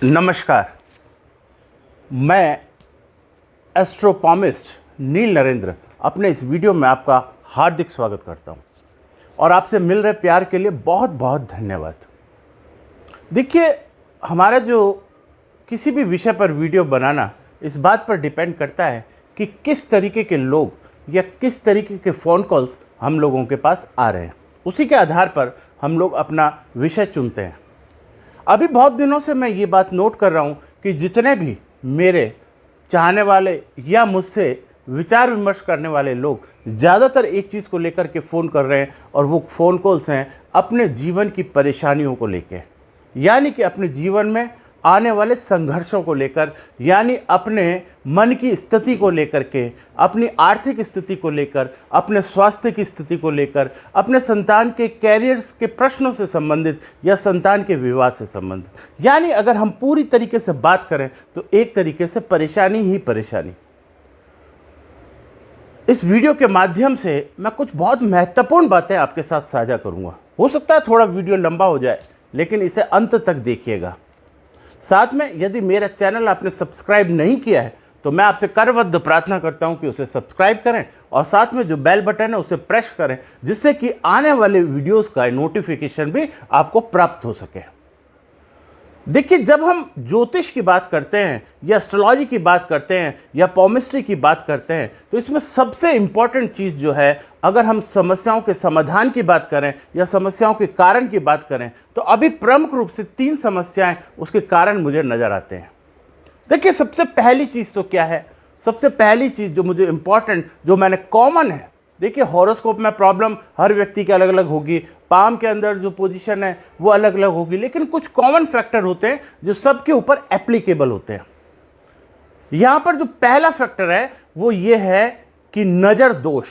नमस्कार। मैं एस्ट्रोपॉमिस्ट नील नरेंद्र अपने इस वीडियो में आपका हार्दिक स्वागत करता हूं और आपसे मिल रहे प्यार के लिए बहुत बहुत धन्यवाद। देखिए, हमारा जो किसी भी विषय पर वीडियो बनाना इस बात पर डिपेंड करता है कि किस तरीके के लोग या किस तरीके के फ़ोन कॉल्स हम लोगों के पास आ रहे हैं। उसी के आधार पर हम लोग अपना विषय चुनते हैं। अभी बहुत दिनों से मैं ये बात नोट कर रहा हूँ कि जितने भी मेरे चाहने वाले या मुझसे विचार विमर्श करने वाले लोग ज़्यादातर एक चीज़ को लेकर के फ़ोन कर रहे हैं और वो फ़ोन कॉल्स हैं अपने जीवन की परेशानियों को लेकर, यानी कि अपने जीवन में आने वाले संघर्षों को लेकर, यानी अपने मन की स्थिति को लेकर के, अपनी आर्थिक स्थिति को लेकर, अपने स्वास्थ्य की स्थिति को लेकर, अपने संतान के कैरियर्स के प्रश्नों से संबंधित या संतान के विवाह से संबंधित, यानी अगर हम पूरी तरीके से बात करें तो एक तरीके से परेशानी ही परेशानी। इस वीडियो के माध्यम से मैं कुछ बहुत महत्वपूर्ण बातें आपके साथ साझा करूंगा। हो सकता है थोड़ा वीडियो लंबा हो जाए, लेकिन इसे अंत तक देखिएगा। साथ में यदि मेरा चैनल आपने सब्सक्राइब नहीं किया है तो मैं आपसे करबद्ध प्रार्थना करता हूं कि उसे सब्सक्राइब करें और साथ में जो बेल बटन है उसे प्रेस करें, जिससे कि आने वाले वीडियोस का नोटिफिकेशन भी आपको प्राप्त हो सके। देखिए, जब हम ज्योतिष की बात करते हैं या एस्ट्रोलॉजी की बात करते हैं या पॉमिस्ट्री की बात करते हैं तो इसमें सबसे इम्पॉर्टेंट चीज़ जो है, अगर हम समस्याओं के समाधान की बात करें या समस्याओं के कारण की बात करें तो अभी प्रमुख रूप से 3 समस्याएं उसके कारण मुझे नज़र आते हैं। देखिए, सबसे पहली चीज़ तो क्या है? सबसे पहली चीज़ जो मुझे इम्पॉर्टेंट, जो मैंने कॉमन है, देखिए हॉरोस्कोप में प्रॉब्लम हर व्यक्ति के अलग अलग होगी, पाम के अंदर जो पोजीशन है वो अलग अलग होगी, लेकिन कुछ कॉमन फैक्टर होते हैं जो सबके ऊपर एप्लीकेबल होते हैं। यहां पर जो पहला फैक्टर है वो ये है कि नज़र दोष।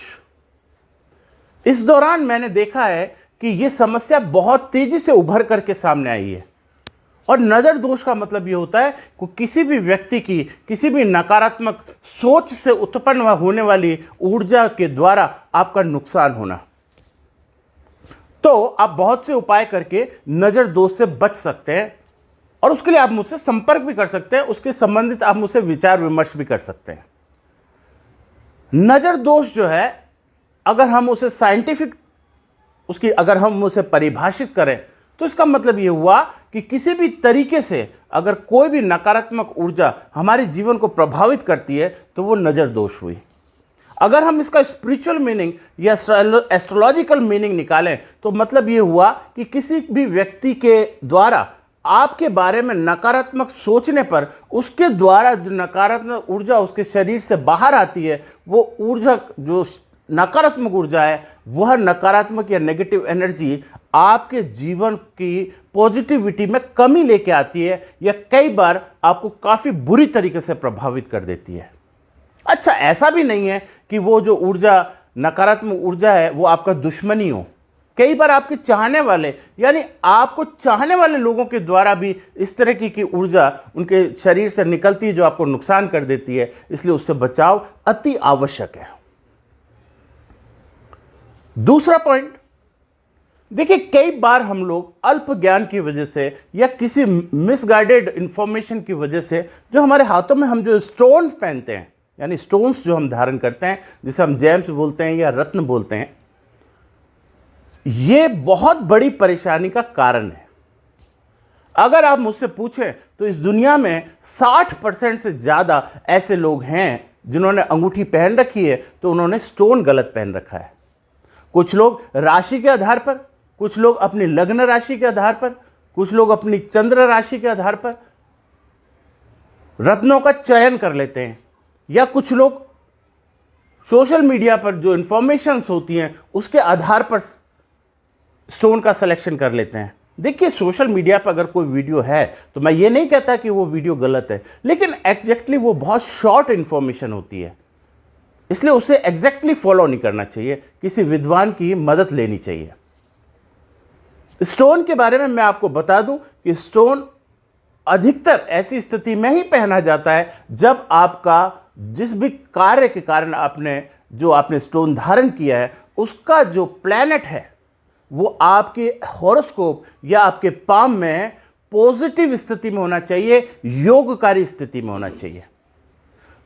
इस दौरान मैंने देखा है कि ये समस्या बहुत तेजी से उभर करके सामने आई है। और नज़र दोष का मतलब ये होता है कि किसी भी व्यक्ति की किसी भी नकारात्मक सोच से उत्पन्न होने वाली ऊर्जा के द्वारा आपका नुकसान होना। तो आप बहुत से उपाय करके नज़र दोष से बच सकते हैं और उसके लिए आप मुझसे संपर्क भी कर सकते हैं, उसके संबंधित आप मुझसे विचार विमर्श भी कर सकते हैं। नज़र दोष जो है, अगर हम उसे साइंटिफिक अगर हम उसे परिभाषित करें तो इसका मतलब ये हुआ कि किसी भी तरीके से अगर कोई भी नकारात्मक ऊर्जा हमारे जीवन को प्रभावित करती है तो वो नज़र दोष हुई। अगर हम इसका स्पिरिचुअल मीनिंग या एस्ट्रोलॉजिकल मीनिंग निकालें तो मतलब ये हुआ कि किसी भी व्यक्ति के द्वारा आपके बारे में नकारात्मक सोचने पर उसके द्वारा जो नकारात्मक ऊर्जा उसके शरीर से बाहर आती है, वो ऊर्जा जो नकारात्मक ऊर्जा है, वह नकारात्मक या नेगेटिव एनर्जी आपके जीवन की पॉजिटिविटी में कमी लेके आती है या कई बार आपको काफ़ी बुरी तरीके से प्रभावित कर देती है। अच्छा, ऐसा भी नहीं है कि वो जो ऊर्जा नकारात्मक ऊर्जा है वो आपका दुश्मनी हो। कई बार आपके चाहने वाले, यानी आपको चाहने वाले लोगों के द्वारा भी इस तरह की ऊर्जा उनके शरीर से निकलती है जो आपको नुकसान कर देती है, इसलिए उससे बचाव अति आवश्यक है। दूसरा पॉइंट, देखिए कई बार हम लोग अल्प ज्ञान की वजह से या किसी मिसगाइडेड इंफॉर्मेशन की वजह से जो हमारे हाथों में हम जो स्टोन पहनते हैं, यानी स्टोन्स जो हम धारण करते हैं, जिसे हम जेम्स बोलते हैं या रत्न बोलते हैं, ये बहुत बड़ी परेशानी का कारण है। अगर आप मुझसे पूछें तो इस दुनिया में 60% से ज़्यादा ऐसे लोग हैं जिन्होंने अंगूठी पहन रखी है तो उन्होंने स्टोन गलत पहन रखा है। कुछ लोग राशि के आधार पर, कुछ लोग अपनी लग्न राशि के आधार पर, कुछ लोग अपनी चंद्र राशि के आधार पर रत्नों का चयन कर लेते हैं, या कुछ लोग सोशल मीडिया पर जो इंफॉर्मेशंस होती हैं उसके आधार पर स्टोन का सिलेक्शन कर लेते हैं। देखिए, सोशल मीडिया पर अगर कोई वीडियो है तो मैं ये नहीं कहता कि वो वीडियो गलत है, लेकिन एग्जैक्टली वो बहुत शॉर्ट इंफॉर्मेशन होती है, इसलिए उसे एग्जैक्टली फॉलो नहीं करना चाहिए, किसी विद्वान की मदद लेनी चाहिए। स्टोन के बारे में मैं आपको बता दूं कि स्टोन अधिकतर ऐसी स्थिति में ही पहना जाता है जब आपका जिस भी कार्य के कारण आपने स्टोन धारण किया है उसका जो प्लैनेट है वो आपके हॉरोस्कोप या आपके पाम में पॉजिटिव स्थिति में होना चाहिए, योगकारी स्थिति में होना चाहिए।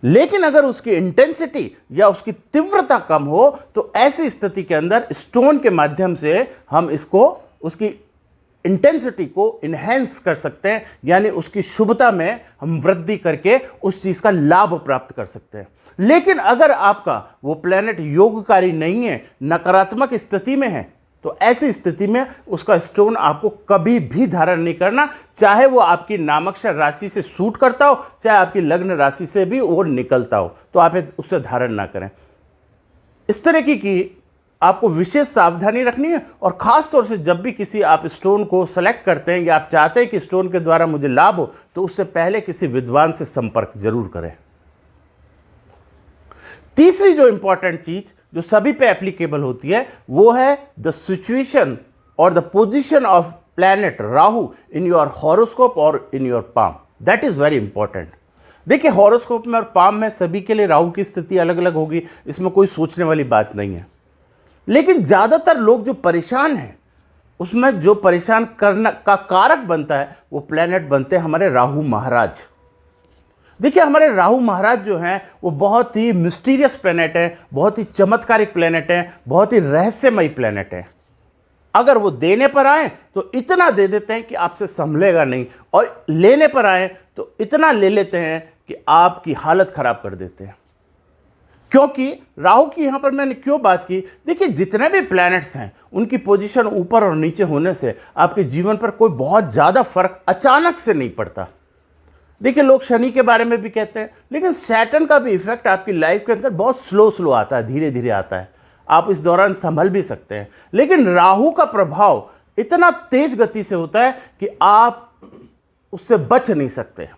लेकिन अगर उसकी इंटेंसिटी या उसकी तीव्रता कम हो तो ऐसी स्थिति के अंदर स्टोन के माध्यम से हम इसको, उसकी इंटेंसिटी को इन्हेंस कर सकते हैं, यानी उसकी शुभता में हम वृद्धि करके उस चीज का लाभ प्राप्त कर सकते हैं। लेकिन अगर आपका वो प्लेनेट योगकारी नहीं है, नकारात्मक स्थिति में है, तो ऐसी स्थिति में उसका स्टोन आपको कभी भी धारण नहीं करना, चाहे वो आपकी नामक्षर राशि से सूट करता हो, चाहे आपकी लग्न राशि से भी वो निकलता हो, तो आप उससे धारण ना करें। इस तरह की आपको विशेष सावधानी रखनी है। और ख़ास तौर से जब भी किसी आप स्टोन को सेलेक्ट करते हैं या आप चाहते हैं कि स्टोन के द्वारा मुझे लाभ हो, तो उससे पहले किसी विद्वान से संपर्क जरूर करें। तीसरी जो इंपॉर्टेंट चीज जो सभी पे एप्लीकेबल होती है वो है द सिचुएशन और the position of planet Rahu in your horoscope और in your palm. That is very important. देखिए, हॉरोस्कोप में और पाम में सभी के लिए राहु की स्थिति अलग अलग होगी, इसमें कोई सोचने वाली बात नहीं है। लेकिन ज्यादातर लोग जो परेशान हैं, उसमें जो परेशान करना का कारक बनता है वो प्लैनेट बनते हैं हमारे राहु महाराज। देखिए, हमारे राहु महाराज जो हैं वो बहुत ही मिस्टीरियस प्लैनेट है, बहुत ही चमत्कारिक प्लैनेट है, बहुत ही रहस्यमयी प्लैनेट है। अगर वो देने पर आए तो इतना दे देते हैं कि आपसे संभलेगा नहीं, और लेने पर आए तो इतना ले लेते हैं कि आपकी हालत खराब कर देते हैं। क्योंकि राहु की यहां पर मैंने क्यों बात की, देखिए जितने भी प्लैनेट्स हैं उनकी पोजीशन ऊपर और नीचे होने से आपके जीवन पर कोई बहुत ज़्यादा फर्क अचानक से नहीं पड़ता। देखिए, लोग शनि के बारे में भी कहते हैं, लेकिन सैटर्न का भी इफेक्ट आपकी लाइफ के अंदर बहुत स्लो आता है, धीरे धीरे आता है। आप इस दौरान संभल भी सकते हैं। लेकिन राहु का प्रभाव इतना तेज गति से होता है कि आप उससे बच नहीं सकते।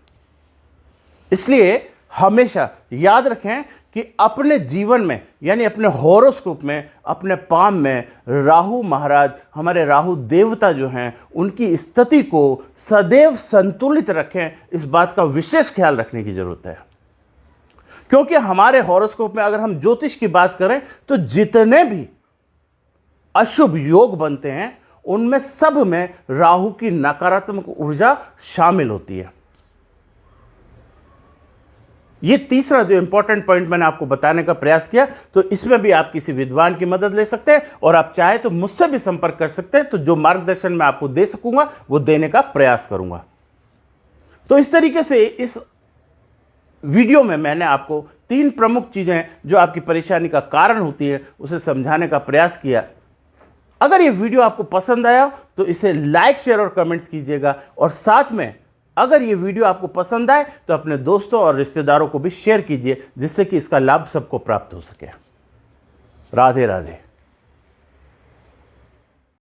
इसलिए हमेशा याद रखें कि अपने जीवन में, यानी अपने हॉरोस्कोप में, अपने पाम में राहु महाराज, हमारे राहु देवता जो हैं, उनकी स्थिति को सदैव संतुलित रखें। इस बात का विशेष ख्याल रखने की जरूरत है। क्योंकि हमारे हॉरोस्कोप में अगर हम ज्योतिष की बात करें तो जितने भी अशुभ योग बनते हैं उनमें सब में राहु की नकारात्मक ऊर्जा शामिल होती है। ये तीसरा जो इंपॉर्टेंट पॉइंट मैंने आपको बताने का प्रयास किया, तो इसमें भी आप किसी विद्वान की मदद ले सकते हैं, और आप चाहे तो मुझसे भी संपर्क कर सकते हैं। तो जो मार्गदर्शन मैं आपको दे सकूंगा वो देने का प्रयास करूंगा। तो इस तरीके से इस वीडियो में मैंने आपको 3 प्रमुख चीजें जो आपकी परेशानी का कारण होती है उसे समझाने का प्रयास किया। अगर ये वीडियो आपको पसंद आया तो इसे लाइक, शेयर और कमेंट्स कीजिएगा, और साथ में अगर ये वीडियो आपको पसंद आए तो अपने दोस्तों और रिश्तेदारों को भी शेयर कीजिए, जिससे कि इसका लाभ सबको प्राप्त हो सके। राधे राधे।